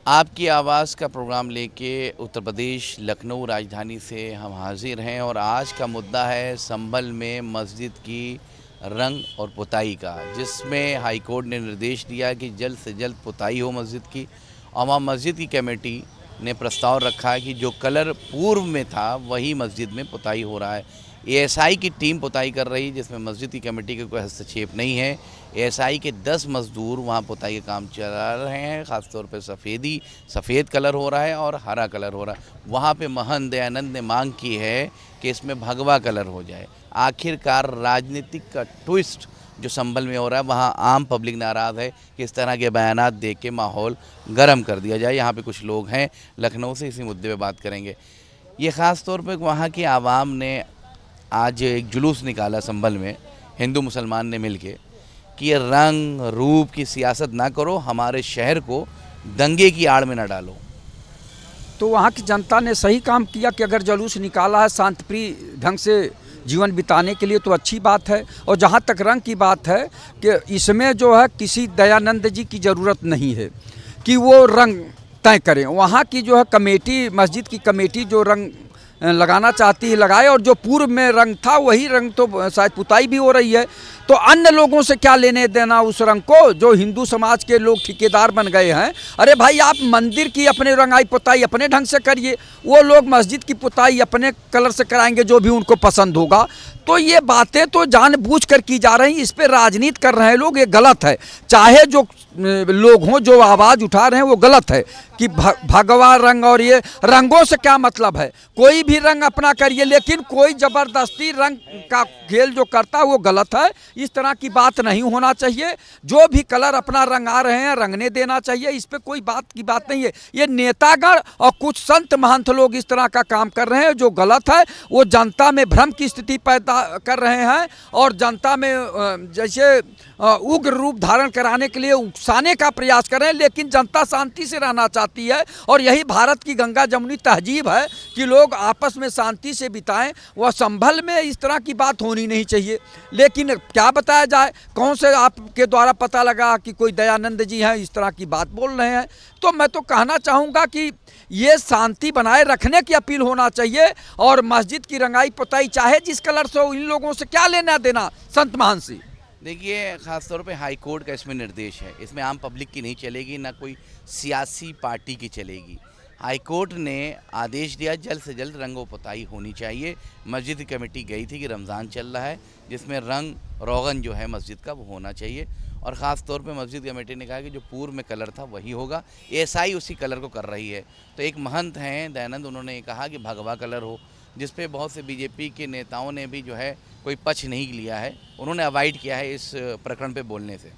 आपकी आवाज़ का प्रोग्राम लेके उत्तर प्रदेश लखनऊ राजधानी से हम हाजिर हैं और आज का मुद्दा है संभल में मस्जिद की रंग और पुताई का, जिसमें हाई कोर्ट ने निर्देश दिया कि जल्द से जल्द पुताई हो मस्जिद की। और वहाँ मस्जिद की कमेटी ने प्रस्ताव रखा है कि जो कलर पूर्व में था वही मस्जिद में पुताई हो रहा है। एएसआई की टीम पुताई कर रही, जिसमें मस्जिद की कमेटी का कोई हस्तक्षेप नहीं है। एएसआई के 10 मज़दूर वहाँ पुताई का काम चला रहे हैं। ख़ासतौर पर सफ़ेद कलर हो रहा है और हरा कलर हो रहा है। वहाँ पे महंत दयानंद ने मांग की है कि इसमें भगवा कलर हो जाए। आखिरकार राजनीतिक का ट्विस्ट जो संभल में हो रहा है, वहाँ आम पब्लिक नाराज़ है कि इस तरह के बयानात दे के माहौल गर्म कर दिया जाए। यहाँ पे कुछ लोग हैं लखनऊ से, इसी मुद्दे पे बात करेंगे। ये ख़ास तौर पे वहाँ की आवाम ने आज एक जुलूस निकाला संभल में, हिंदू मुसलमान ने मिलके, कि ये रंग रूप की सियासत ना करो, हमारे शहर को दंगे की आड़ में ना डालो। तो वहाँ की जनता ने सही काम किया कि अगर जुलूस निकाला है शांतिप्रिय ढंग से जीवन बिताने के लिए तो अच्छी बात है। और जहाँ तक रंग की बात है कि इसमें जो है किसी दयानंद जी की ज़रूरत नहीं है कि वो रंग तय करें। वहाँ की जो है कमेटी, मस्जिद की कमेटी जो रंग लगाना चाहती है लगाए, और जो पूर्व में रंग था वही रंग तो शायद पुताई भी हो रही है। तो अन्य लोगों से क्या लेने देना उस रंग को, जो हिंदू समाज के लोग ठेकेदार बन गए हैं। अरे भाई, आप मंदिर की अपने रंगाई पुताई अपने ढंग से करिए, वो लोग मस्जिद की पुताई अपने कलर से कराएंगे जो भी उनको पसंद होगा। तो ये बातें तो जानबूझकर की जा रही, इस पे राजनीति कर रहे हैं लोग, ये गलत है। चाहे जो लोग हों जो आवाज़ उठा रहे हैं वो गलत है कि भगवा रंग, और ये रंगों से क्या मतलब है। कोई भी रंग अपना करिए, लेकिन कोई ज़बरदस्ती रंग का खेल जो करता है वो गलत है। इस तरह की बात नहीं होना चाहिए। जो भी कलर अपना रंग आ रहे हैं रंगने देना चाहिए, इस पे कोई बात की बात नहीं है। ये नेतागण और कुछ संत महंत लोग इस तरह का काम कर रहे हैं जो गलत है। वो जनता में भ्रम की स्थिति पैदा कर रहे हैं और जनता में जैसे उग्र रूप धारण कराने के लिए उकसाने का प्रयास कर रहे हैं। लेकिन जनता शांति से रहना चाहती है, और यही भारत की गंगा जमुनी तहजीब है कि लोग आपस में शांति से बिताएं। वह संभल में इस तरह की बात होनी नहीं चाहिए। लेकिन क्या बताया जाए, कौन से आपके द्वारा पता लगा कि कोई दयानंद जी हैं इस तरह की बात बोल रहे हैं। तो मैं तो कहना चाहूँगा कि ये शांति बनाए रखने की अपील होना चाहिए, और मस्जिद की रंगाई पुताई चाहे जिस कलर से हो, इन लोगों से क्या लेना देना संत महान से। देखिए, ख़ासतौर पे हाई कोर्ट का इसमें निर्देश है, इसमें आम पब्लिक की नहीं चलेगी, ना कोई सियासी पार्टी की चलेगी। हाई कोर्ट ने आदेश दिया जल्द से जल्द रंगो पुताई होनी चाहिए। मस्जिद की कमेटी गई थी कि रमज़ान चल रहा है, जिसमें रंग रोगन जो है मस्जिद का वो होना चाहिए। और ख़ास तौर पे मस्जिद कमेटी ने कहा कि जो पूर्व में कलर था वही होगा। एएसआई उसी कलर को कर रही है। तो एक महंत हैं दयानंद, उन्होंने कहा कि भगवा कलर हो, जिस पे बहुत से बीजेपी के नेताओं ने भी जो है कोई पक्ष नहीं लिया है, उन्होंने अवॉइड किया है इस प्रकरण पे बोलने से।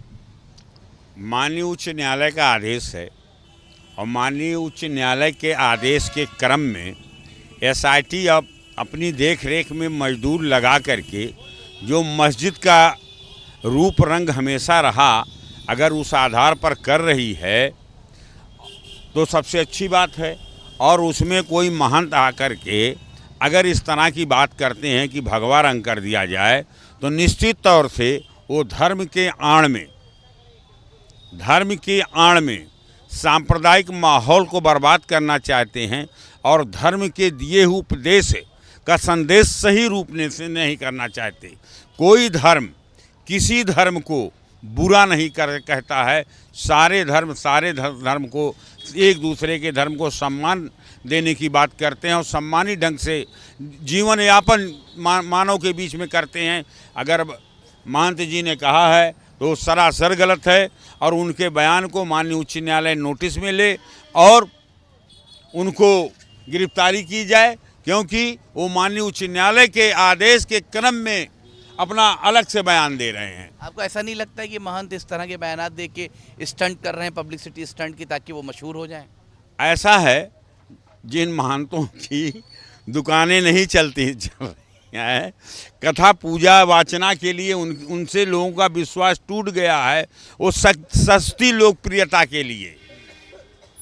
माननीय उच्च न्यायालय का आदेश है, और माननीय उच्च न्यायालय के आदेश के क्रम में एसआईटी अब अपनी देख रेख में मजदूर लगा करके जो मस्जिद का रूप रंग हमेशा रहा, अगर उस आधार पर कर रही है तो सबसे अच्छी बात है। और उसमें कोई महंत आकर के अगर इस तरह की बात करते हैं कि भगवा रंग कर दिया जाए, तो निश्चित तौर से वो धर्म के आड़ में सांप्रदायिक माहौल को बर्बाद करना चाहते हैं, और धर्म के दिए हुए उपदेश का संदेश सही रूप से नहीं करना चाहते। कोई धर्म किसी धर्म को बुरा नहीं कहता है। सारे धर्म को, एक दूसरे के धर्म को सम्मान देने की बात करते हैं, और सम्मानी ढंग से जीवन यापन मानव के बीच में करते हैं। अगर महंत जी ने कहा है तो सरासर गलत है, और उनके बयान को माननीय उच्च न्यायालय नोटिस में ले और उनको गिरफ्तारी की जाए, क्योंकि वो माननीय उच्च न्यायालय के आदेश के क्रम में अपना अलग से बयान दे रहे हैं। आपको ऐसा नहीं लगता है कि महंत इस तरह के बयानात दे के स्टंट कर रहे हैं, पब्लिसिटी स्टंट की, ताकि वो मशहूर हो जाएं? ऐसा है, जिन महंतों की दुकानें नहीं चलती हैं, कथा पूजा वाचना के लिए उनसे लोगों का विश्वास टूट गया है, वो सस्ती लोकप्रियता के लिए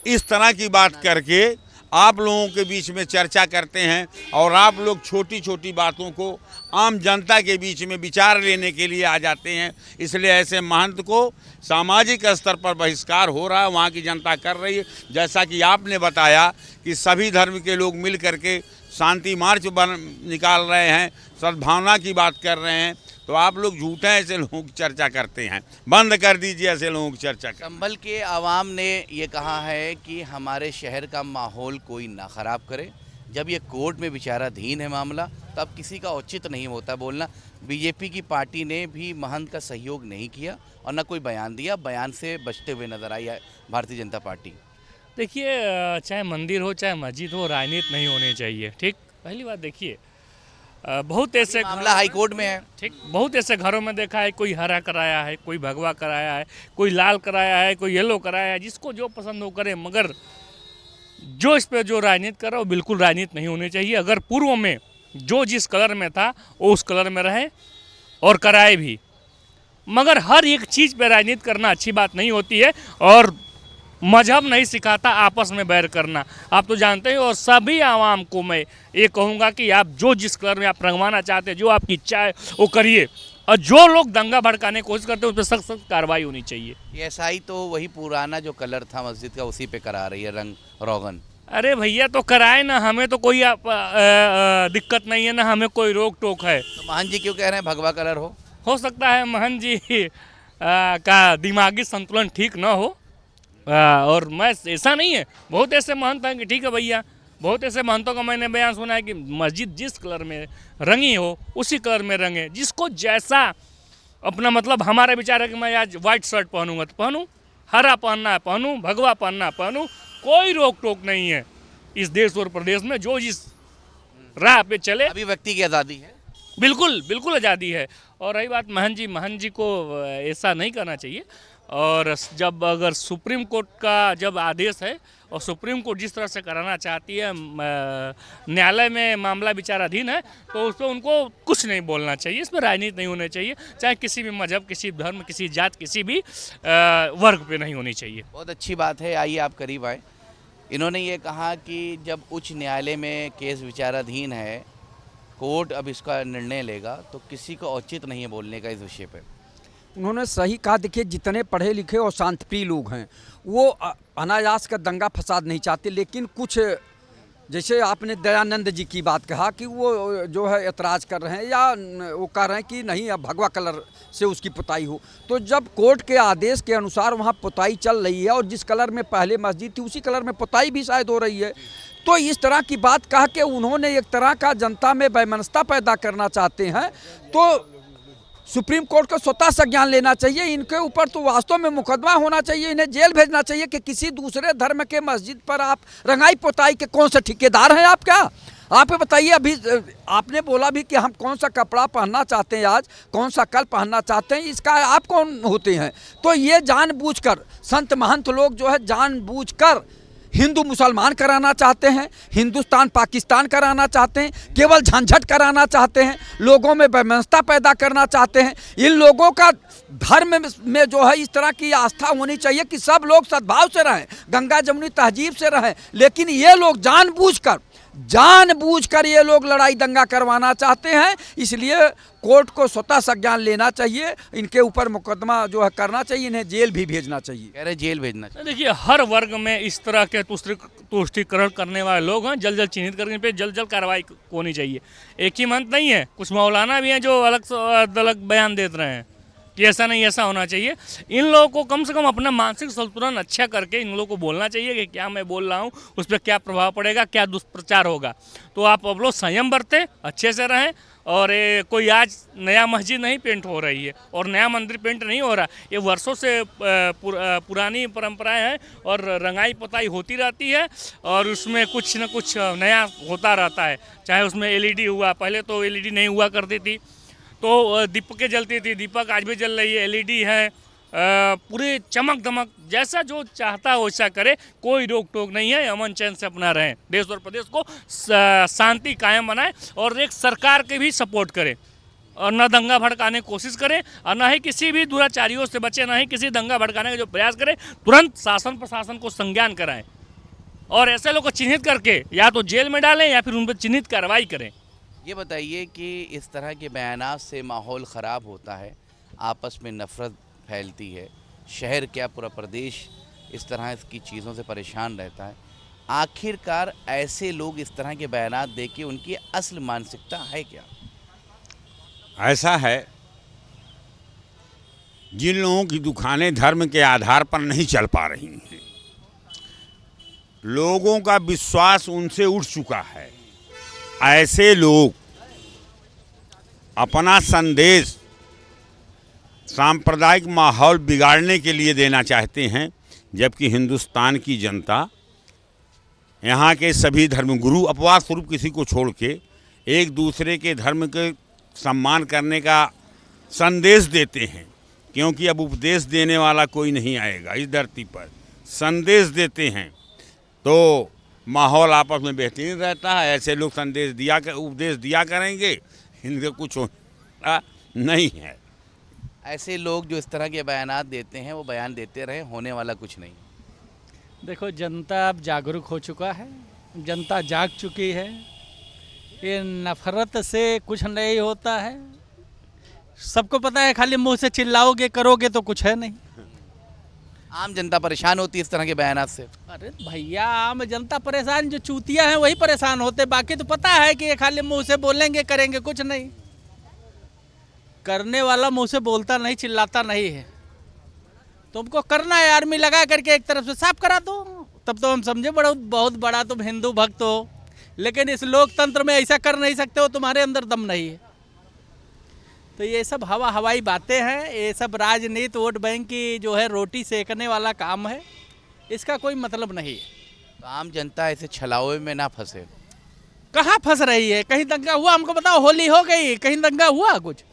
इस तरह की बात करके आप लोगों के बीच में चर्चा करते हैं और आप लोग छोटी छोटी बातों को आम जनता के बीच में विचार लेने के लिए आ जाते हैं। इसलिए ऐसे महंत को सामाजिक स्तर पर बहिष्कार हो रहा है, वहाँ की जनता कर रही है। जैसा कि आपने बताया कि सभी धर्म के लोग मिल करके शांति मार्च निकाल रहे हैं, सद्भावना की बात कर रहे हैं, तो आप लोग झूठे ऐसे लोगों की चर्चा करते हैं। बंद कर दीजिए ऐसे लोगों की चर्चा कर। संभल के आवाम ने ये कहा है कि हमारे शहर का माहौल कोई ना ख़राब करे। जब ये कोर्ट में विचाराधीन है मामला, तब किसी का औचित्य नहीं होता बोलना। बीजेपी की पार्टी ने भी महंत का सहयोग नहीं किया और न कोई बयान दिया, बयान से बचते हुए नजर आई है भारतीय जनता पार्टी। देखिए, चाहे मंदिर हो चाहे मस्जिद हो, राजनीति नहीं होनी चाहिए। ठीक, पहली बात देखिए, बहुत ऐसे मामला हाई कोर्ट में है। ठीक, बहुत ऐसे घरों में देखा है, कोई हरा कराया है, कोई भगवा कराया है, कोई लाल कराया है, कोई येलो कराया है, जिसको जो पसंद हो करे। मगर जो इस पे जो राजनीति कर रहा है वो बिल्कुल राजनीति नहीं होनी चाहिए। अगर पूर्व में जो जिस कलर में था वो उस कलर में रहे और कराए भी, मगर हर एक चीज़ पे राजनीति करना अच्छी बात नहीं होती है। और मजहब नहीं सिखाता आपस में बैर करना, आप तो जानते हैं। और सभी आवाम को मैं ये कहूँगा कि आप जो जिस कलर में आप रंगवाना चाहते हैं, जो आपकी इच्छा है वो करिए। और जो लोग दंगा भड़काने की कोशिश करते हैं उस पर सख्त सख्त कार्रवाई होनी चाहिए। एसआई तो वही पुराना जो कलर था मस्जिद का उसी पे करा रही है, रंग रोगन। अरे भैया, तो कराए ना, हमें तो कोई दिक्कत नहीं है ना, हमें कोई रोक टोक है। तो महंत जी क्यों कह रहे हैं भगवा कलर हो सकता है महंत जी का दिमागी संतुलन ठीक ना हो। और मैं ऐसा नहीं है, बहुत ऐसे महंत हैं कि ठीक है भैया, बहुत ऐसे महंतों का मैंने बयान सुना है कि मस्जिद जिस कलर में रंगी हो उसी कलर में रंगे, जिसको जैसा अपना मतलब। हमारा विचार है कि मैं आज वाइट शर्ट पहनूंगा तो पहनूं, हरा पहनना है पहनूं, भगवा पहनना है पहनूं, कोई रोक टोक नहीं है इस देश और प्रदेश में। जो जिस राह पे चले, अभिव्यक्ति की आज़ादी है, बिल्कुल बिल्कुल आज़ादी है। और रही बात महंत जी को ऐसा नहीं करना चाहिए। और जब अगर सुप्रीम कोर्ट का जब आदेश है और सुप्रीम कोर्ट जिस तरह से कराना चाहती है, न्यायालय में मामला विचाराधीन है, तो उस पर उनको कुछ नहीं बोलना चाहिए। इस पर राजनीति नहीं होनी चाहिए, चाहे किसी भी मजहब, किसी धर्म, किसी जात, किसी भी वर्ग पे नहीं होनी चाहिए। बहुत अच्छी बात है। आइए आप करीब आए। इन्होंने ये कहा कि जब उच्च न्यायालय में केस विचाराधीन है, कोर्ट अब इसका निर्णय लेगा, तो किसी को औचित्य नहीं है बोलने का इस विषय पर। उन्होंने सही कहा। देखिए, जितने पढ़े लिखे और शांतिप्रिय लोग हैं वो अनायास का दंगा फसाद नहीं चाहते, लेकिन कुछ जैसे आपने दयानंद जी की बात कहा कि वो जो है ऐतराज़ कर रहे हैं या वो कह रहे हैं कि नहीं अब भगवा कलर से उसकी पुताई हो। तो जब कोर्ट के आदेश के अनुसार वहाँ पुताई चल रही है और जिस कलर में पहले मस्जिद थी उसी कलर में पुताई भी शायद हो रही है, तो इस तरह की बात कह के उन्होंने एक तरह का जनता में वैमनस्यता पैदा करना चाहते हैं। तो सुप्रीम कोर्ट को स्वतः संज्ञान लेना चाहिए, इनके ऊपर तो वास्तव में मुकदमा होना चाहिए, इन्हें जेल भेजना चाहिए कि किसी दूसरे धर्म के मस्जिद पर आप रंगाई पोताई के कौन से ठेकेदार हैं आप? क्या आप बताइए। अभी आपने बोला भी कि हम कौन सा कपड़ा पहनना चाहते हैं, आज कौन सा कल पहनना चाहते हैं, इसका आप कौन होते हैं? तो ये जानबूझकर संत महंत लोग जो है जानबूझकर हिंदू मुसलमान कराना चाहते हैं, हिंदुस्तान पाकिस्तान कराना चाहते हैं, केवल झंझट कराना चाहते हैं, लोगों में वैमनस्यता पैदा करना चाहते हैं। इन लोगों का धर्म में जो है इस तरह की आस्था होनी चाहिए कि सब लोग सद्भाव से रहें, गंगा जमुनी तहजीब से रहें। लेकिन ये लोग जानबूझकर ये लोग लड़ाई दंगा करवाना चाहते हैं। इसलिए कोर्ट को स्वतः संज्ञान लेना चाहिए, इनके ऊपर मुकदमा जो है करना चाहिए, इन्हें जेल भी भेजना चाहिए। कह रहे जेल भेजना चाहिए। देखिए, हर वर्ग में इस तरह के तुष्टिकरण करने वाले लोग हैं, जल्द जल्द चिन्हित करने पे जल्द जल्द कार्रवाई होनी चाहिए। एक ही मंत्र नहीं है, कुछ मौलाना भी हैं जो अलग बयान देते रहे हैं कि ऐसा नहीं, ऐसा होना चाहिए। इन लोगों को कम से कम अपना मानसिक संतुलन अच्छा करके इन लोगों को बोलना चाहिए कि क्या मैं बोल रहा हूँ, उस पर क्या प्रभाव पड़ेगा, क्या दुष्प्रचार होगा। तो आप अब लोग संयम बरतें, अच्छे से रहें। और कोई आज नया मस्जिद नहीं पेंट हो रही है और नया मंदिर पेंट नहीं हो रहा, ये वर्षों से पुरानी परंपराएं हैं और रंगाई पोताई होती रहती है और उसमें कुछ न कुछ नया होता रहता है। चाहे उसमें एलईडी हुआ, पहले तो एलईडी नहीं हुआ करती थी, तो दीपकें जलती थी, दीपक आज भी जल रही है, एलईडी है, पूरे चमक धमक, जैसा जो चाहता है वैसा करे, कोई रोक टोक नहीं है। अमन चैन से अपना रहें, देश और प्रदेश को शांति कायम बनाए और एक सरकार के भी सपोर्ट करें और न दंगा भड़काने की कोशिश करें और न ही किसी भी दुराचारियों से बचे, न ही किसी दंगा भड़काने का जो प्रयास करें। तुरंत शासन प्रशासन को संज्ञान कराएं। और ऐसे लोग को चिन्हित करके या तो जेल में डालें या फिर उन पर चिन्हित कार्रवाई करें। ये बताइए कि इस तरह के बयानात से माहौल ख़राब होता है, आपस में नफ़रत फैलती है, शहर क्या पूरा प्रदेश इस तरह की चीज़ों से परेशान रहता है। आखिरकार ऐसे लोग इस तरह के बयानात दे के उनकी असल मानसिकता है क्या? ऐसा है, जिन लोगों की दुकानें धर्म के आधार पर नहीं चल पा रही हैं, लोगों का विश्वास उनसे उठ चुका है, ऐसे लोग अपना संदेश सांप्रदायिक माहौल बिगाड़ने के लिए देना चाहते हैं, जबकि हिंदुस्तान की जनता, यहाँ के सभी धर्मगुरु अपवाद स्वरूप किसी को छोड़ के एक दूसरे के धर्म के सम्मान करने का संदेश देते हैं। क्योंकि अब उपदेश देने वाला कोई नहीं आएगा इस धरती पर, संदेश देते हैं तो माहौल आपस में बेहतरीन रहता है। ऐसे लोग उपदेश दिया करेंगे, इनके कुछ होना नहीं है। ऐसे लोग जो इस तरह के बयानात देते हैं वो बयान देते रहे, होने वाला कुछ नहीं। देखो, जनता अब जागरूक हो चुका है, जनता जाग चुकी है। ये नफरत से कुछ नहीं होता है, सबको पता है। खाली मुंह से चिल्लाओगे करोगे तो कुछ है नहीं। आम जनता परेशान होती है इस तरह के बयानात से। अरे भैया, आम जनता परेशान, जो चूतिया हैं वही परेशान होते। बाकी तो पता है कि ये खाली मुंह से बोलेंगे करेंगे कुछ नहीं। करने वाला मुंह से बोलता नहीं, चिल्लाता नहीं है। तुमको करना है आर्मी लगा करके एक तरफ से साफ करा दो, तब तो हम समझे बहुत बड़ा तुम हिंदू भक्त हो। लेकिन इस लोकतंत्र में ऐसा कर नहीं सकते हो, तुम्हारे अंदर दम नहीं है। तो ये सब हवाई बातें हैं, ये सब राजनीति वोट बैंक की जो है रोटी सेकने वाला काम है, इसका कोई मतलब नहीं है। तो आम जनता ऐसे छलावे में ना फंसे। कहाँ फंस रही है? कहीं दंगा हुआ? हमको बताओ, होली हो गई, कहीं दंगा हुआ कुछ?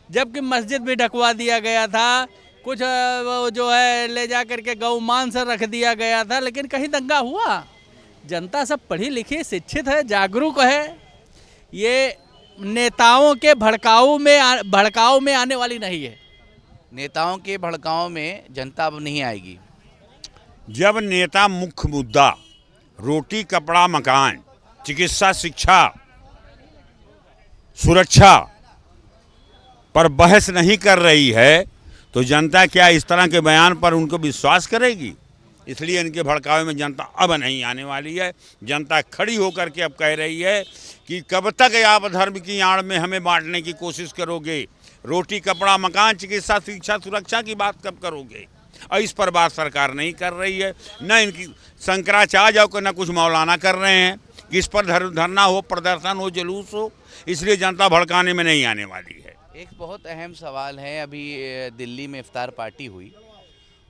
जबकि मस्जिद भी ढकवा दिया गया था, कुछ वो जो है ले जा करके गौ मांस रख दिया गया था, लेकिन कहीं दंगा हुआ? जनता सब पढ़ी लिखी शिक्षित है, जागरूक है। ये नेताओं के भड़काऊ में आने वाली नहीं है। नेताओं के भड़काऊ में जनता अब नहीं आएगी। जब नेता मुख्य मुद्दा रोटी कपड़ा मकान, चिकित्सा शिक्षा सुरक्षा पर बहस नहीं कर रही है, तो जनता क्या इस तरह के बयान पर उनको विश्वास करेगी? इसलिए इनके भड़कावे में जनता अब नहीं आने वाली है। जनता खड़ी होकर के अब कह रही है कि कब तक आप धर्म की आड़ में हमें बांटने की कोशिश करोगे? रोटी कपड़ा मकान चिकित्सा शिक्षा सुरक्षा की बात कब करोगे? और इस पर बात सरकार नहीं कर रही है। न इनकी शंकराचार्य हो, न कुछ मौलाना कर रहे हैं कि इस पर धरना हो, प्रदर्शन हो, जुलूस हो। इसलिए जनता भड़काने में नहीं आने वाली है। एक बहुत अहम सवाल है, अभी दिल्ली में इफ्तार पार्टी हुई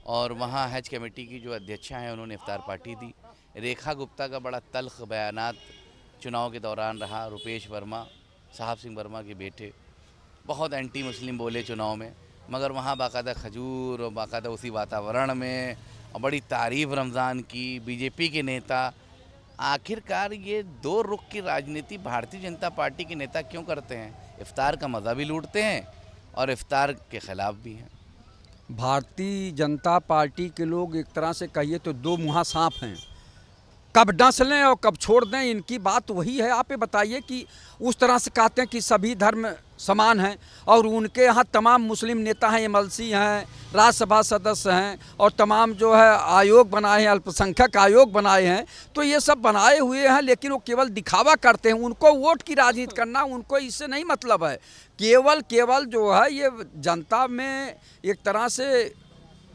और वहाँ हज कमेटी की जो अध्यक्षा हैं उन्होंने इफ्तार पार्टी दी। रेखा गुप्ता का बड़ा तल्ख बयानात चुनाव के दौरान रहा। रुपेश वर्मा, साहब सिंह वर्मा के बेटे, बहुत एंटी मुस्लिम बोले चुनाव में, मगर वहाँ बाकायदा खजूर और बाकायदा उसी वातावरण में और बड़ी तारीफ़ रमज़ान की बीजेपी के नेता। आखिरकार ये दो रुख की राजनीति भारतीय जनता पार्टी के नेता क्यों करते हैं? इफ्तार का मज़ा भी लूटते हैं और इफ्तार के ख़िलाफ़ भी हैं। भारतीय जनता पार्टी के लोग एक तरह से कहिए तो दो मुँहा सांप हैं, कब डस लें और कब छोड़ दें, इनकी बात वही है। आप ये बताइए कि उस तरह से कहते हैं कि सभी धर्म समान हैं और उनके यहाँ तमाम मुस्लिम नेता हैं, एमएलसी हैं, राज्यसभा सदस्य हैं और तमाम जो है आयोग बनाए हैं, अल्पसंख्यक आयोग बनाए हैं। तो ये सब बनाए हुए हैं, लेकिन वो केवल दिखावा करते हैं। उनको वोट की राजनीति करना, उनको इससे नहीं मतलब है। केवल जो है ये जनता में एक तरह से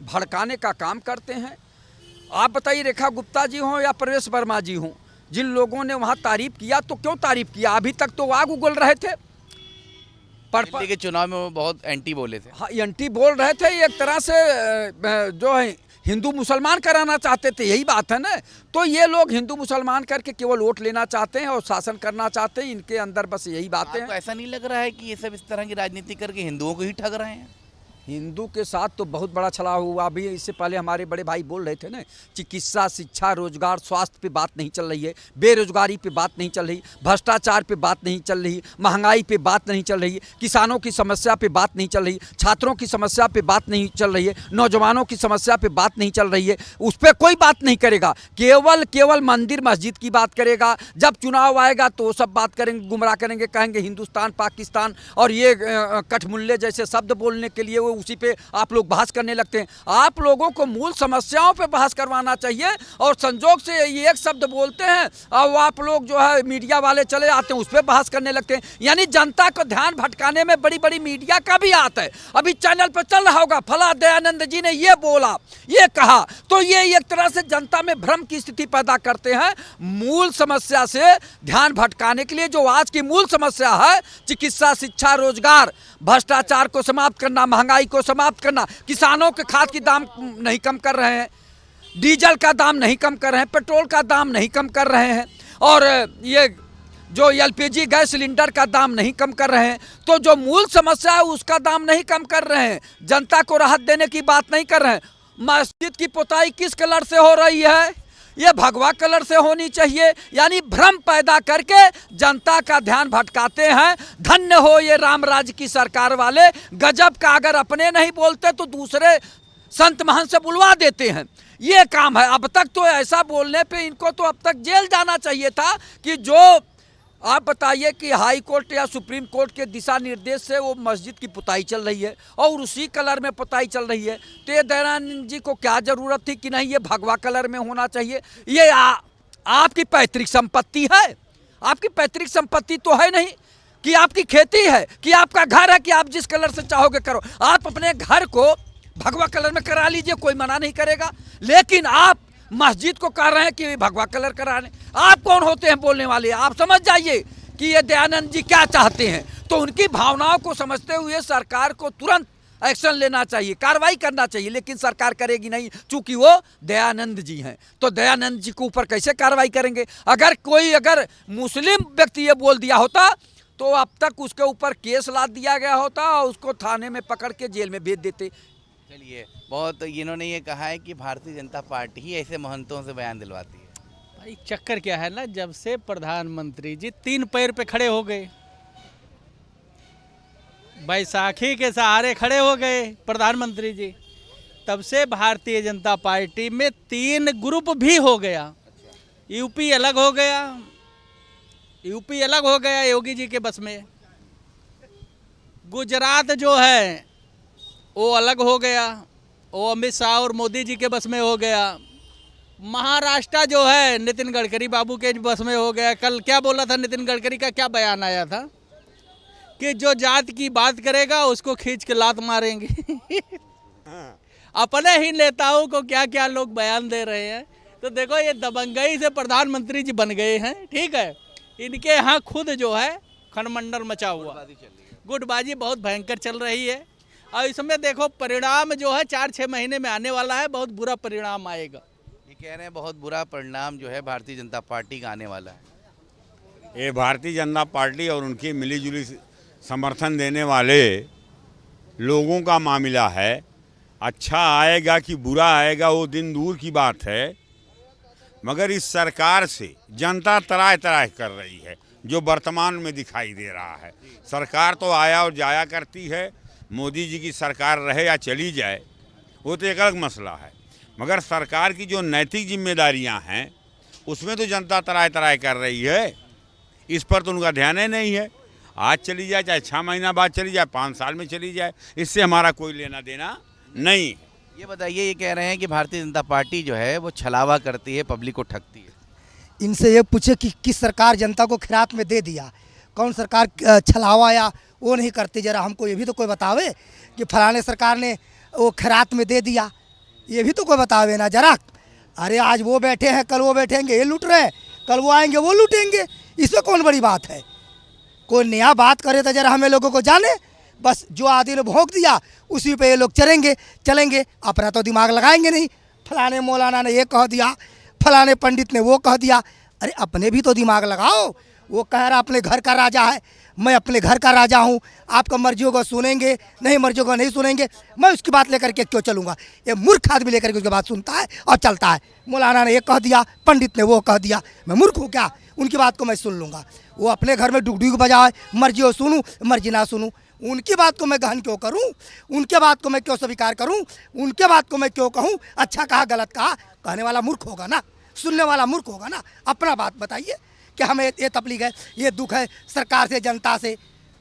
भड़काने का काम करते हैं। आप बताइए, रेखा गुप्ता जी हों या प्रवेश वर्मा जी हों, जिन लोगों ने वहाँ तारीफ किया, तो क्यों तारीफ किया? अभी तक तो आग उगल रहे थे। दिल्ली के चुनाव में वो बहुत एंटी बोले थे। हाँ, एंटी बोल रहे थे, एक तरह से जो है हिंदू मुसलमान कराना चाहते थे, यही बात है ना। तो ये लोग हिंदू मुसलमान करके केवल वोट लेना चाहते हैं और शासन करना चाहते हैं। इनके अंदर बस यही बातें हैं। ऐसा नहीं लग रहा है कि ये सब इस तरह की राजनीति करके हिंदुओं को ही ठग रहे हैं? हिंदू के साथ तो बहुत बड़ा छलावा हुआ। अभी इससे पहले हमारे बड़े भाई बोल रहे थे ना, चिकित्सा, शिक्षा, रोजगार, स्वास्थ्य पे बात नहीं चल रही है, बेरोजगारी पे बात नहीं चल रही, भ्रष्टाचार पे बात नहीं चल रही, महंगाई पे बात नहीं चल रही, किसानों की समस्या पे बात नहीं चल रही, छात्रों की समस्या पे बात नहीं चल रही है, नौजवानों की समस्या पे बात नहीं चल रही है। उस पर कोई बात नहीं करेगा, केवल मंदिर मस्जिद की बात करेगा। जब चुनाव आएगा तो वो सब बात करेंगे, गुमराह करेंगे, कहेंगे हिंदुस्तान, पाकिस्तान और ये कठमुल्ले जैसे शब्द बोलने के लिए वो उसी पे आप लोग बहस करने लगते हैं। आप लोगों को मूल समस्याओं पे बहस करवाना चाहिए और संजोग से ये एक शब्द बोलते हैं और आप लोग जो है मीडिया वाले चले आते हैं उस पर बहस करने लगते हैं। यानी जनता को ध्यान भटकाने में बड़ी बड़ी मीडिया का भी हाथ है। अभी चैनल पर चल रहा होगा, फला दयानंद जी ने ये बोला, ये कहा, तो ये एक तरह से जनता में भ्रम की स्थिति पैदा करते हैं। मूल समस्या से ध्यान भटकाने के लिए जो आज की मूल समस्या है, चिकित्सा, शिक्षा, रोजगार, भ्रष्टाचार को समाप्त करना, महंगाई को समाप्त करना, किसानों के खाद की दाम नहीं कम कर रहे हैं, डीजल का दाम नहीं कम कर रहे हैं, पेट्रोल का दाम नहीं कम कर रहे हैं और ये जो एलपीजी गैस सिलेंडर का दाम नहीं कम कर रहे हैं। तो जो मूल समस्या है उसका दाम नहीं कम कर रहे हैं, जनता को राहत देने की बात नहीं कर रहे हैं। मस्जिद की पुताई किस कलर से हो रही है? ये भगवा कलर से होनी चाहिए। यानी भ्रम पैदा करके जनता का ध्यान भटकाते हैं। धन्य हो ये राम राज्य की सरकार वाले, गजब का अगर अपने नहीं बोलते तो दूसरे संत महंत से बुलवा देते हैं। ये काम है। अब तक तो ऐसा बोलने पे इनको तो अब तक जेल जाना चाहिए था कि जो आप बताइए कि हाई कोर्ट या सुप्रीम कोर्ट के दिशा निर्देश से वो मस्जिद की पुताई चल रही है और उसी कलर में पुताई चल रही है। तो ये दयानंद जी को क्या ज़रूरत थी कि नहीं ये भगवा कलर में होना चाहिए? ये आपकी पैतृक संपत्ति है, आपकी पैतृक संपत्ति तो है नहीं कि आपकी खेती है कि आपका घर है कि आप जिस कलर से चाहोगे करो। आप अपने घर को भगवा कलर में करा लीजिए, कोई मना नहीं करेगा। लेकिन आप मस्जिद को कह रहे हैं कि भगवा कलर कराने। आप कौन होते हैं बोलने वाले? आप समझ जाइए कि ये दयानंद जी क्या चाहते हैं। तो उनकी भावनाओं को समझते हुए सरकार को तुरंत एक्शन लेना चाहिए, कार्रवाई करना चाहिए। लेकिन सरकार करेगी नहीं, चूंकि वो दयानंद जी हैं। तो दयानंद जी के ऊपर कैसे कार्रवाई करेंगे? अगर मुस्लिम व्यक्ति ये बोल दिया होता तो अब तक उसके ऊपर केस लाद दिया गया होता और उसको थाने में पकड़ के जेल में भेज देते। चलिए, बहुत इन्होंने ये कहा है कि भारतीय जनता पार्टी ही ऐसे महंतों से बयान दिलवाती है। भाई चक्कर क्या है ना, जब से प्रधानमंत्री जी 3 पैर पे खड़े हो गए, बैसाखी के सहारे खड़े हो गए प्रधानमंत्री जी, तब से भारतीय जनता पार्टी में 3 ग्रुप भी हो गया। यूपी अलग हो गया, यूपी अलग हो गया योगी जी के बस में। गुजरात जो है वो अलग हो गया, वो अमित शाह और मोदी जी के बस में हो गया। महाराष्ट्र जो है नितिन गडकरी बाबू के बस में हो गया। कल क्या बोला था नितिन गडकरी का, क्या बयान आया था कि जो जात की बात करेगा उसको खींच के लात मारेंगे। अपने ही नेताओं को क्या क्या लोग बयान दे रहे हैं। तो देखो ये दबंगई से प्रधानमंत्री जी बन गए हैं, ठीक है। इनके यहाँ खुद जो है खंडमंडल मचा हुआ, गुटबाजी बहुत भयंकर चल रही है। और इसमें देखो परिणाम जो है 4-6 महीने में आने वाला है, बहुत बुरा परिणाम आएगा। ये कह रहे हैं बहुत बुरा परिणाम जो है भारतीय जनता पार्टी का आने वाला है। ये भारतीय जनता पार्टी और उनकी मिलीजुली समर्थन देने वाले लोगों का मामला है। अच्छा आएगा कि बुरा आएगा वो दिन दूर की बात है, मगर इस सरकार से जनता तराह तराह कर रही है, जो वर्तमान में दिखाई दे रहा है। सरकार तो आया और जाया करती है, मोदी जी की सरकार रहे या चली जाए वो तो एक अलग मसला है, मगर सरकार की जो नैतिक जिम्मेदारियां हैं उसमें तो जनता तराह तराह कर रही है। इस पर तो उनका ध्यान ही नहीं है। आज चली जाए, चाहे 6 महीना बाद चली जाए, 5 साल में चली जाए, इससे हमारा कोई लेना देना नहीं। ये बताइए, ये कह रहे हैं कि भारतीय जनता पार्टी जो है वो छलावा करती है, पब्लिक को ठगती है। इनसे ये पूछे कि किस सरकार जनता को खिरात में दे दिया, कौन सरकार छलावा या वो नहीं करती। जरा हमको ये भी तो कोई बतावे कि फलाने सरकार ने वो खिरात में दे दिया, ये भी तो कोई बतावे ना जरा। अरे आज वो बैठे हैं, कल वो बैठेंगे, ये लूट रहे हैं, कल वो आएंगे वो लूटेंगे, इसमें कौन बड़ी बात है। कोई नया बात करे तो जरा हमें लोगों को जाने। बस जो आदि ने भोंक दिया उसी पे ये लोग चलेंगे, अपना तो दिमाग लगाएंगे नहीं। फलाने मौलाना ने ये कह दिया, फलाने पंडित ने वो कह दिया। अरे अपने भी तो दिमाग लगाओ। वो कह रहा अपने घर का राजा है, मैं अपने घर का राजा हूँ, आपका मर्जियों को सुनेंगे नहीं, मर्जियों को नहीं सुनेंगे, मैं उसकी बात लेकर के क्यों चलूँगा। ये मूर्ख आदमी लेकर के उसकी बात सुनता है और चलता है। मौलाना ने ये कह दिया, पंडित ने वो कह दिया, मैं मूर्ख हूँ क्या, उनकी बात को मैं सुन लूँगा। वो अपने घर में डुगडुग बजाए, मर्जी हो सुनूँ मर्जी ना सुनूँ, उनकी बात को मैं गहन क्यों करूं, उनके बात को मैं क्यों स्वीकार करूं, उनके बात को मैं क्यों कहूं। अच्छा कहा गलत कहा, कहने वाला मूर्ख होगा ना, सुनने वाला मूर्ख होगा ना। अपना बात बताइए कि हमें ये तकलीफ है, ये दुख है सरकार से, जनता से,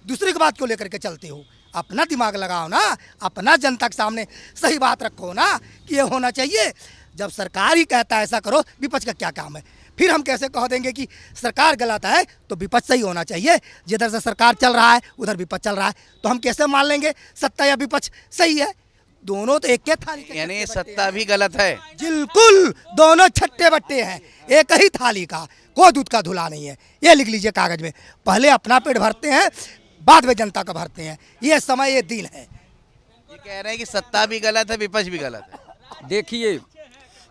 दूसरी की बात को लेकर के चलते हो। अपना दिमाग लगाओ ना, अपना जनता के सामने सही बात रखो ना कि ये होना चाहिए। जब सरकार ही कहता है ऐसा करो, विपक्ष का क्या काम है। फिर हम कैसे कह देंगे कि सरकार गलत है तो विपक्ष सही होना चाहिए। जिधर से सरकार चल रहा है उधर विपक्ष चल रहा है, तो हम कैसे मान लेंगे सत्ता या विपक्ष सही है। दोनों तो एक के थाली के यानी सत्ता भी गलत है। बिल्कुल, दोनों छट्टे बट्टे हैं, एक ही थाली का, कोई दूध का धुला नहीं है। ये लिख लीजिए कागज में, पहले अपना पेट भरते हैं, बाद में जनता का भरते हैं। ये समय, ये दिन है। ये कह रहे हैं कि सत्ता भी गलत है, विपक्ष भी गलत है। देखिए,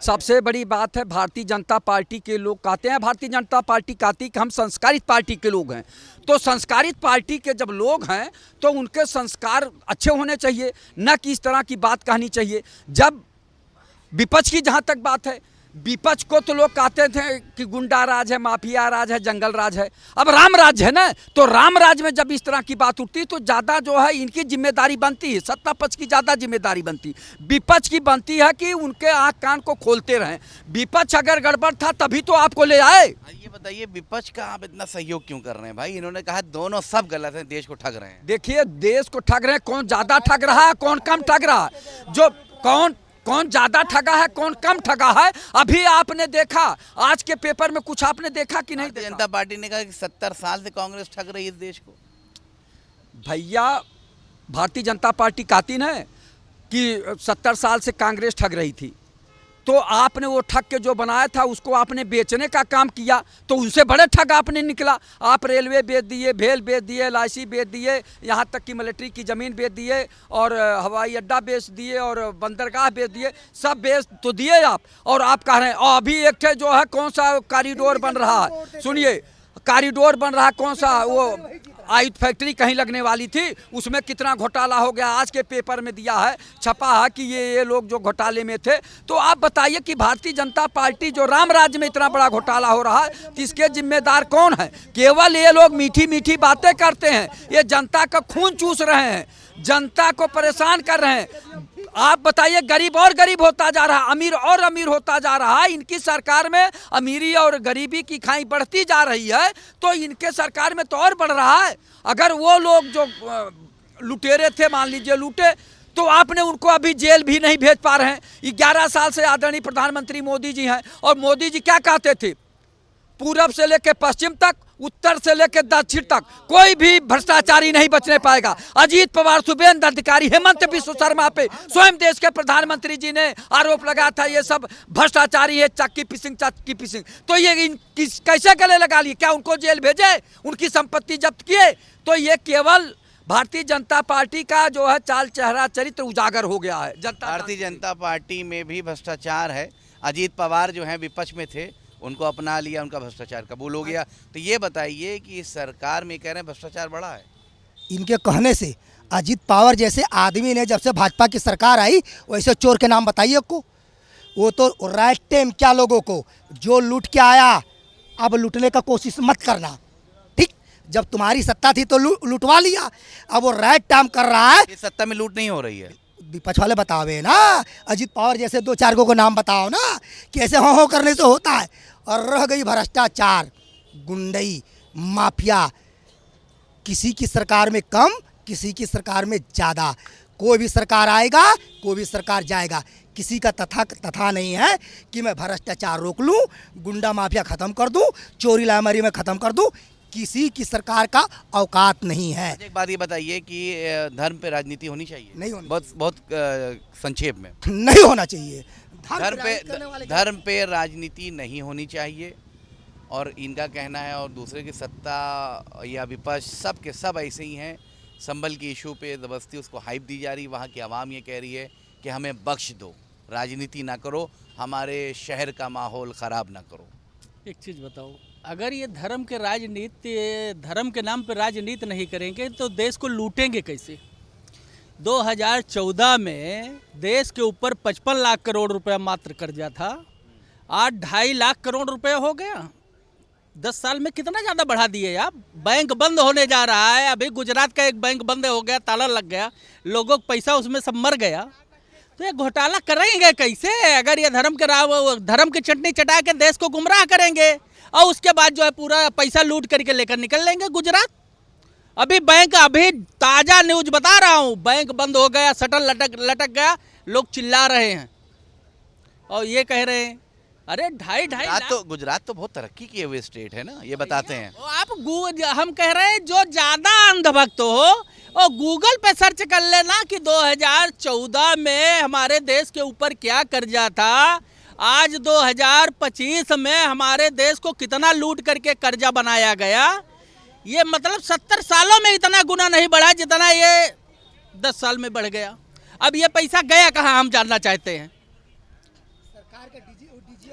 सबसे बड़ी बात है, भारतीय जनता पार्टी के लोग कहते हैं, भारतीय जनता पार्टी कहती है कि हम संस्कारित पार्टी के लोग हैं। तो संस्कारित पार्टी के जब लोग हैं तो उनके संस्कार अच्छे होने चाहिए, न कि इस तरह की बात कहनी चाहिए। जब विपक्ष की जहाँ तक बात है, विपक्ष को तो लोग कहते थे कि गुंडा राज है, माफिया राज है, जंगल राज है। अब राम राज है ना, तो राम राज में जब इस तरह की बात उठती तो ज़्यादा जो है इनकी जिम्मेदारी बनती है, सत्ता पक्ष की ज़्यादा जिम्मेदारी बनती, विपक्ष की बनती है कि उनके आँख कान को खोलते रहें। विपक्ष अगर गड़बड़ था तभी तो आपको ले आए। ये बताइए, विपक्ष का आप इतना सहयोग क्यों कर रहे हैं भाई? इन्होंने कहा दोनों सब गलत हैं, देश को ठग रहे हैं। देखिए, देश को ठग रहे हैं, कौन ज़्यादा ठग रहा है, कौन कम ठग रहा है। जो कौन ज़्यादा ठगा है, कौन कम ठगा है, अभी आपने देखा। आज के पेपर में कुछ आपने देखा कि नहीं? भारतीय जनता पार्टी ने कहा कि 70 साल से कांग्रेस ठग रही है इस देश को। भैया, भारतीय जनता पार्टी कहती है कि 70 साल से कांग्रेस ठग रही थी, तो आपने वो ठग के जो बनाया था उसको आपने बेचने का काम किया, तो उनसे बड़े ठग आपने निकला। आप रेलवे बेच दिए, भेल बेच दिए, LIC बेच दिए, यहाँ तक कि मिलिट्री की ज़मीन बेच दिए, और हवाई अड्डा बेच दिए, और बंदरगाह बेच दिए, सब बेच तो दिए आप। और आप कह रहे हैं, और अभी एक थे जो है कौन सा कॉरिडोर बन रहा है, सुनिए, कॉरिडोर बन रहा है कौन सा, वो आयुध फैक्ट्री कहीं लगने वाली थी, उसमें कितना घोटाला हो गया। आज के पेपर में दिया है, छपा है कि ये लोग जो घोटाले में थे। तो आप बताइए कि भारतीय जनता पार्टी जो राम राज्य में इतना बड़ा घोटाला हो रहा है, तो इसके जिम्मेदार कौन है? केवल ये लोग मीठी मीठी बातें करते हैं, ये जनता का खून चूस रहे हैं, जनता को परेशान कर रहे हैं। आप बताइए, गरीब और गरीब होता जा रहा है, अमीर और अमीर होता जा रहा है। इनकी सरकार में अमीरी और गरीबी की खाई बढ़ती जा रही है, तो इनके सरकार में तो और बढ़ रहा है। अगर वो लोग जो लुटेरे थे, मान लीजिए लूटे, तो आपने उनको अभी जेल भी नहीं भेज पा रहे हैं। 11 साल से आदरणीय प्रधानमंत्री मोदी जी हैं, और मोदी जी क्या कहते थे, पूरब से लेकर पश्चिम तक, उत्तर से लेकर दक्षिण तक कोई भी भ्रष्टाचारी नहीं बचने पाएगा। अजीत पवार, शुभेंद्र अधिकारी, हेमंत बिश्व शर्मा पे स्वयं देश के प्रधानमंत्री जी ने आरोप लगाया था ये सब भ्रष्टाचारी है, चक्की पिसिंग। तो ये कैसे गले लगा लिए? क्या उनको जेल भेजे, उनकी संपत्ति जब्त किए? तो ये केवल भारतीय जनता पार्टी का जो है चाल चेहरा चरित्र उजागर हो गया है। भारतीय जनता पार्टी में भी भ्रष्टाचार है। अजीत पवार जो हैं विपक्ष में थे, उनको अपना लिया, उनका भ्रष्टाचार कबूल हो गया। तो ये बताइए कि इस सरकार में कह रहे हैं भ्रष्टाचार बढ़ा है। इनके कहने से अजीत पवार जैसे आदमी ने जब से भाजपा की सरकार आई, वैसे चोर के नाम बताइए को। वो तो राइट टाइम क्या लोगों को जो लूट के आया, अब लूटने का कोशिश मत करना, ठीक? जब तुम्हारी सत्ता थी तो लूटवा लिया, अब वो राइट टाइम कर रहा है। इस सत्ता में लूट नहीं हो रही है। विपक्ष वाले बतावे ना, अजीत पवार जैसे 2-4 को नाम बताओ ना कि ऐसे हो करने से होता है। और रह गई भ्रष्टाचार, गुंडई, माफिया, किसी की सरकार में कम, किसी की सरकार में ज़्यादा। कोई भी सरकार आएगा, कोई भी सरकार जाएगा, किसी का तथा नहीं है कि मैं भ्रष्टाचार रोक लूँ, गुंडा माफिया ख़त्म कर दूँ, चोरी लामारी में ख़त्म कर दूँ। किसी की सरकार का औकात नहीं है। एक बात ये बताइए कि धर्म पे राजनीति होनी चाहिए? नहीं होनी। बहुत संक्षेप में। नहीं होना चाहिए। धर्म पे राजनीति नहीं होनी चाहिए, और इनका कहना है। और दूसरे की सत्ता या विपक्ष सब के सब ऐसे ही हैं। संभल की इशू पे ज़बरदस्ती उसको हाइप दी जा रही। वहाँ की आवाम ये कह रही है कि हमें बख्श दो, राजनीति ना करो, हमारे शहर का माहौल ख़राब ना करो। एक चीज़ बताओ, अगर ये धर्म के नाम पे राजनीति नहीं करेंगे तो देश को लूटेंगे कैसे। 2014 में देश के ऊपर 55 लाख करोड़ रुपया मात्र कर्जा था, आज 2.5 लाख करोड़ रुपया हो गया। 10 साल में कितना ज़्यादा बढ़ा दिए आप। बैंक बंद होने जा रहा है, अभी गुजरात का एक बैंक बंद हो गया, ताला लग गया, लोगों का पैसा उसमें सब मर गया। तो ये घोटाला करेंगे कैसे अगर ये धर्म की चटनी चटा के देश को गुमराह करेंगे और उसके बाद जो है पूरा पैसा लूट करके लेकर निकल लेंगे गुजरात। अभी ताज़ा न्यूज बता रहा हूँ, बैंक बंद हो गया, शटर लटक गया, लोग चिल्ला रहे हैं और ये कह रहे हैं अरे 2.5 लाख। गुजरात तो बहुत तरक्की किए हुए स्टेट है ना, ये बताते हैं हम कह रहे हैं जो ज्यादा अंधभक्त हो और गूगल पे सर्च कर लेना कि 2014 में हमारे देश के ऊपर क्या कर्जा था, आज 2025 में हमारे देश को कितना लूट करके कर्जा बनाया गया। ये मतलब 70 सालों में इतना गुना नहीं बढ़ा जितना ये 10 साल में बढ़ गया। अब ये पैसा गया कहाँ हम जानना चाहते हैं।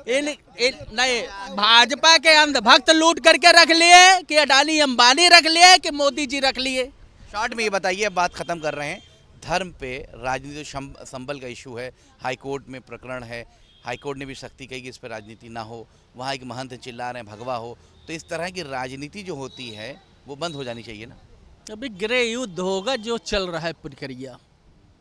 नहीं, भाजपा के अंधभक्त लूट करके रख लिए कि अडानी अंबानी रख लिए कि मोदी जी रख लिए। शॉर्ट में ये बताइए, बात खत्म कर रहे हैं। धर्म पे राजनीति संबल का इशू है, हाई कोर्ट में प्रकरण है, हाई कोर्ट ने भी सख्ती कही कि इस पर राजनीति ना हो, वहाँ एक महंत चिल्ला रहे हैं भगवा हो, तो इस तरह की राजनीति जो होती है वो बंद हो जानी चाहिए ना। अभी गृह युद्ध होगा जो चल रहा है प्रक्रिया,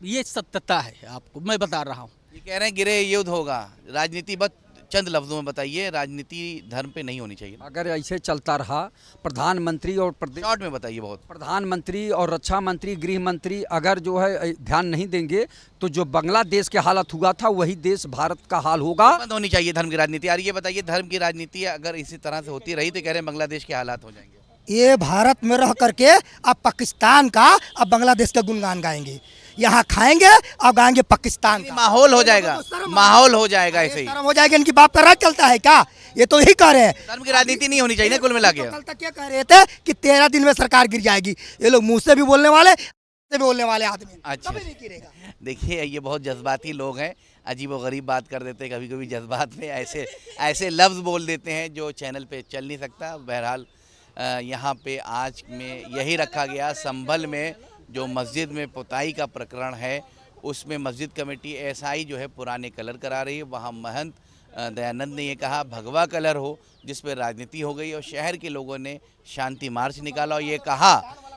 ये सत्यता है, आपको मैं बता रहा हूँ। ये कह रहे हैं गृह युद्ध होगा, राजनीति बस चंद लफ्जों में बताइए, राजनीति धर्म पे नहीं होनी चाहिए। अगर ऐसे चलता रहा, प्रधानमंत्री और शॉर्ट में बताइए बहुत। प्रधानमंत्री और रक्षा मंत्री, गृह मंत्री अगर जो है ध्यान नहीं देंगे तो जो बांग्लादेश के हालत हुआ था वही देश भारत का हाल होगा। बंद होनी चाहिए धर्म की राजनीति। यार ये बताइए, धर्म की राजनीति अगर इसी तरह से होती रही तो कह रहे हैं बांग्लादेश के हालात हो जाएंगे। ये भारत में रह करके अब पाकिस्तान का, अब बांग्लादेश का गुणगान गाएंगे, यहाँ खाएंगे और गाएंगे पाकिस्तान का। माहौल हो जाएगा, माहौल हो जाएगा ऐसे ही। शर्म हो जाएगा, इनकी बाप का राज चलता है क्या? ये तो यही कह रहे हैं धर्म की राजनीति नहीं होनी चाहिए ना कुल मिला के। कल तक क्या कह रहे थे कि 13 दिन में सरकार गिर जाएगी। ये लोग मुंह से भी बोलने वाले, से भी बोलने वाले आदमी। अच्छा, कभी नहीं गिरेगा। देखिए ये बहुत जज्बाती लोग हैं, अजीब व गरीब बात कर देते हैं, कभी कभी जज्बात में ऐसे लफ्ज़ बोल देते हैं जो चैनल पे चल नहीं सकता। बहरहाल यहाँ पे आज में यही रखा गया। संभल में जो मस्जिद में पुताई का प्रकरण है उसमें मस्जिद कमेटी एसआई जो है पुराने कलर करा रही है। वहाँ महंत दयानंद ने ये कहा भगवा कलर हो, जिस पर राजनीति हो गई और शहर के लोगों ने शांति मार्च निकाला और ये कहा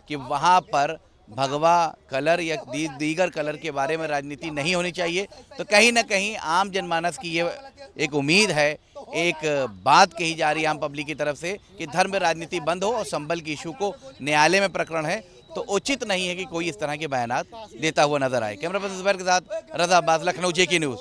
कि वहाँ पर भगवा कलर या दीगर कलर के बारे में राजनीति नहीं होनी चाहिए। तो कहीं ना कहीं आम जनमानस की ये एक उम्मीद है, एक बात कही जा रही है आम पब्लिक की तरफ से कि धर्म में राजनीति बंद हो और संबल की इशू को न्यायालय में प्रकरण है तो उचित नहीं है कि कोई इस तरह के बयानात देता हुआ नजर आए। कैमरा पर्सन जुबैर के साथ रजा अब्बास, लखनऊ, जेके न्यूज़।